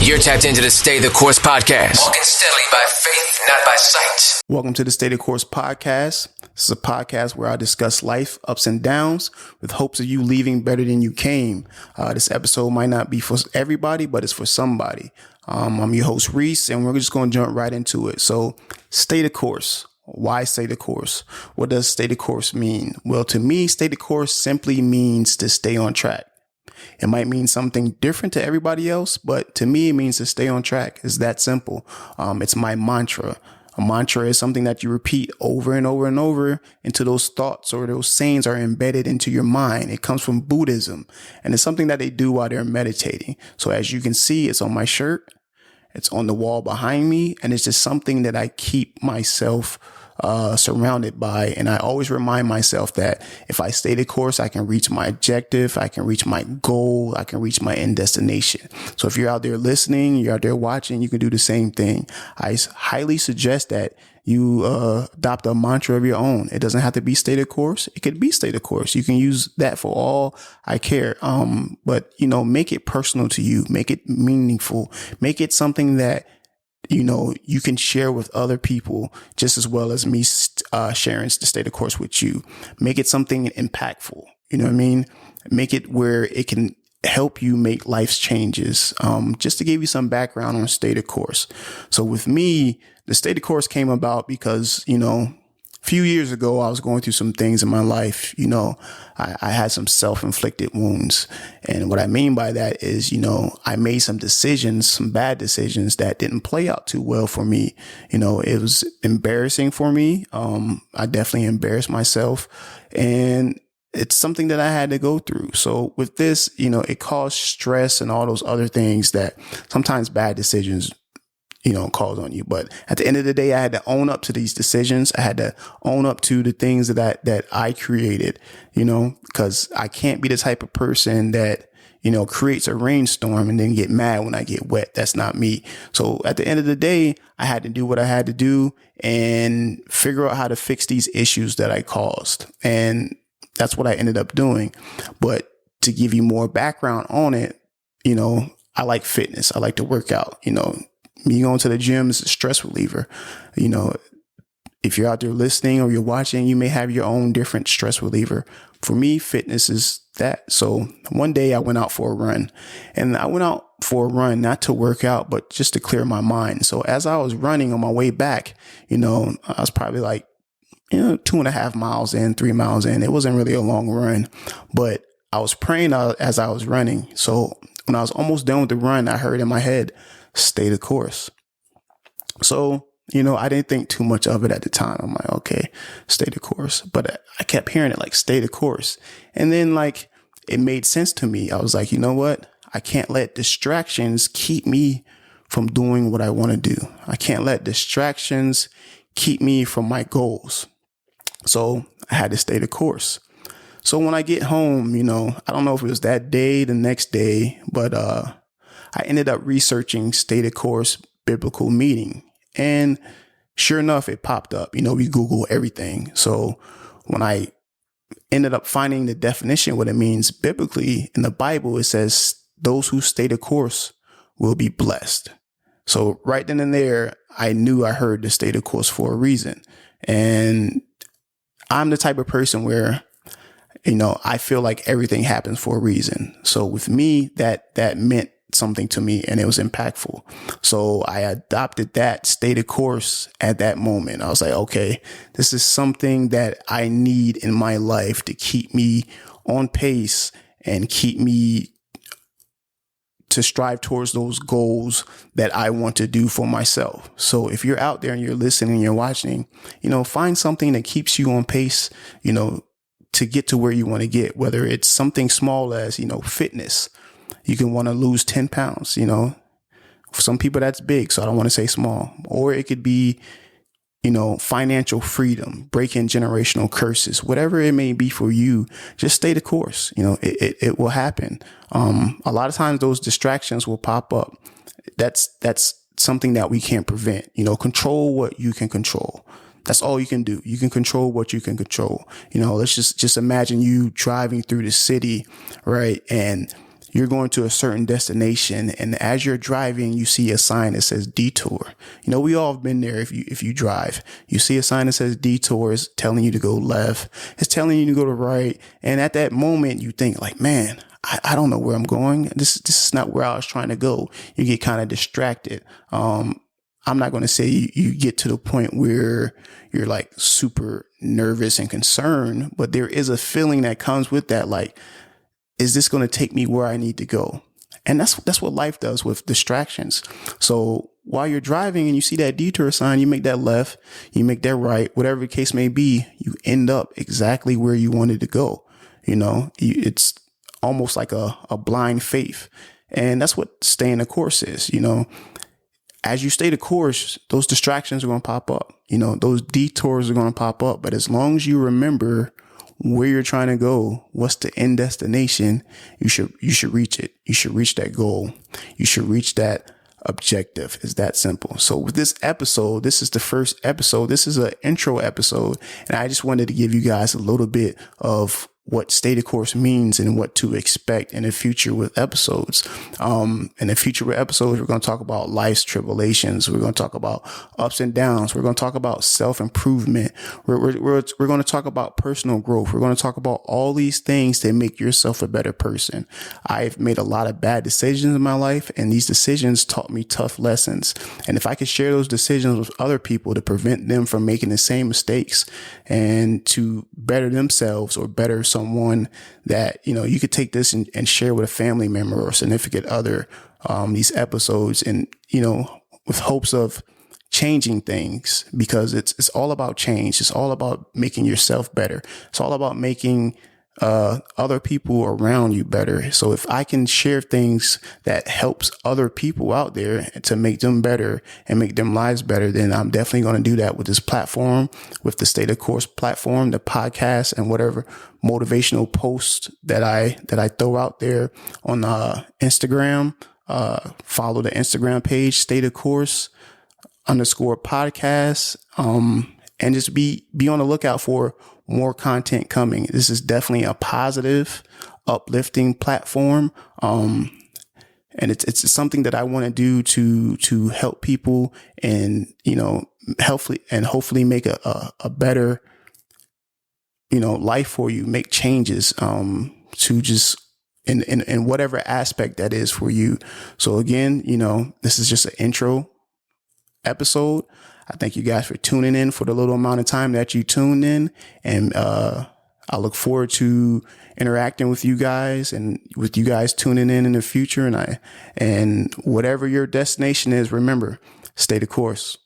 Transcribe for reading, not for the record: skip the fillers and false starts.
You're tapped into the Stay the Course podcast. Walking steadily by faith, not by sight. Welcome to the Stay the Course podcast. This is a podcast where I discuss life ups and downs with hopes of you leaving better than you came. This episode might not be for everybody, but it's for somebody. I'm your host, Reese, and we're just going to jump right into it. So stay the course. Why stay the course? What does stay the course mean? Well, to me, stay the course simply means to stay on track. It might mean something different to everybody else, but to me, it means to stay on track. It's that simple. It's my mantra. A mantra is something that you repeat over and over and over until those thoughts or those sayings are embedded into your mind. It comes from Buddhism, and it's something that they do while they're meditating. So as you can see, it's on my shirt. It's on the wall behind me, and it's just something that I keep myself surrounded by. And I always remind myself that if I stay the course, I can reach my objective, I can reach my goal, I can reach my end destination. So if you're out there listening, you're out there watching, you can do the same thing. I highly suggest that you adopt a mantra of your own. It doesn't have to be stay the course. It could be stay the course. You can use that for all I care. But make it personal to you. Make it meaningful. Make it something that you can share with other people just as well as me sharing the stay the course with you. Make it something impactful. You know what I mean? Make it where it can help you make life's changes. Just to give you some background on stay the course. So with me, the stay the course came about because, a few years ago, I was going through some things in my life. I had some self-inflicted wounds. And what I mean by that is, I made some decisions, some bad decisions that didn't play out too well for me. It was embarrassing for me. I definitely embarrassed myself, and it's something that I had to go through. So with this, it caused stress and all those other things that sometimes bad decisions cause on you. But at the end of the day, I had to own up to these decisions. I had to own up to the things that I created, because I can't be the type of person that, creates a rainstorm and then get mad when I get wet. That's not me. So at the end of the day, I had to do what I had to do and figure out how to fix these issues that I caused. And that's what I ended up doing. But to give you more background on it, I like fitness. I like to work out, Me going to the gym is a stress reliever. If you're out there listening or you're watching, you may have your own different stress reliever. For me, fitness is that. So one day I went out for a run, and I went out for a run, not to work out, but just to clear my mind. So as I was running on my way back, I was probably like, 2.5 miles in, 3 miles in. It wasn't really a long run, but I was praying as I was running. So when I was almost done with the run, I heard in my head, stay the course. So, I didn't think too much of it at the time. I'm like, okay, stay the course. But I kept hearing it like, stay the course. And then it made sense to me. I was like, you know what? I can't let distractions keep me from doing what I want to do. I can't let distractions keep me from my goals. So I had to stay the course. So when I get home, I don't know if it was that day, the next day, but I ended up researching stay the course biblical meaning. And sure enough, it popped up. We Google everything. So when I ended up finding the definition, what it means biblically in the Bible, it says those who stay the course will be blessed. So right then and there, I knew I heard the stay the course for a reason. And I'm the type of person where, I feel like everything happens for a reason. So with me, that meant something to me, and it was impactful. So I adopted that stay the course at that moment. I was like, okay, this is something that I need in my life to keep me on pace and keep me to strive towards those goals that I want to do for myself. So if you're out there and you're listening, you're watching, find something that keeps you on pace, to get to where you want to get, whether it's something small as, fitness. You can want to lose 10 pounds, For some people that's big, so I don't want to say small. Or it could be, financial freedom, breaking generational curses, whatever it may be for you, just stay the course. It will happen. A lot of times those distractions will pop up. That's something that we can't prevent. Control what you can control. That's all you can do. You can control what you can control. Let's just imagine you driving through the city, right? And you're going to a certain destination, and as you're driving, you see a sign that says detour. You know, we all have been there. If you drive, you see a sign that says detour. It's telling you to go left. It's telling you to go to right. And at that moment, you think like, man, I don't know where I'm going. This is not where I was trying to go. You get kind of distracted. I'm not going to say you get to the point where you're like super nervous and concerned, but there is a feeling that comes with that. Like, is this going to take me where I need to go? And that's what life does with distractions. So while you're driving and you see that detour sign, you make that left, you make that right, whatever the case may be, you end up exactly where you wanted to go. You know, it's almost like a blind faith. And that's what staying the course is. You know, as you stay the course, those distractions are going to pop up. You know, those detours are going to pop up. But as long as you remember where you're trying to go, what's the end destination, you should reach it. You should reach that goal. You should reach that objective. It's that simple. So with this episode, this is the first episode. This is an intro episode. And I just wanted to give you guys a little bit of what stay the course means and what to expect in the future with episodes. In the future with episodes, we're going to talk about life's tribulations. We're going to talk about ups and downs. We're going to talk about self-improvement. We're going to talk about personal growth. We're going to talk about all these things that make yourself a better person. I've made a lot of bad decisions in my life, and these decisions taught me tough lessons. And if I could share those decisions with other people to prevent them from making the same mistakes and to better themselves or better someone that, you know, you could take this and share with a family member or significant other, these episodes, and, you know, with hopes of changing things, because it's all about change. It's all about making yourself better. It's all about making other people around you better. So if I can share things that helps other people out there to make them better and make them lives better, then I'm definitely going to do that with this platform, with the Stay the Course platform, the podcast, and whatever motivational posts that I throw out there on Instagram. Follow the Instagram page, Stay the Course _podcast. And just be on the lookout for more content coming. This is definitely a positive, uplifting platform. And it's something that I want to do to help people and, you know, hopefully make a better, you know, life for you, make changes, to just in whatever aspect that is for you. So again, you know, this is just an intro episode. I thank you guys for tuning in for the little amount of time that you tuned in. And I look forward to interacting with you guys and with you guys tuning in the future. And whatever your destination is, remember, stay the course.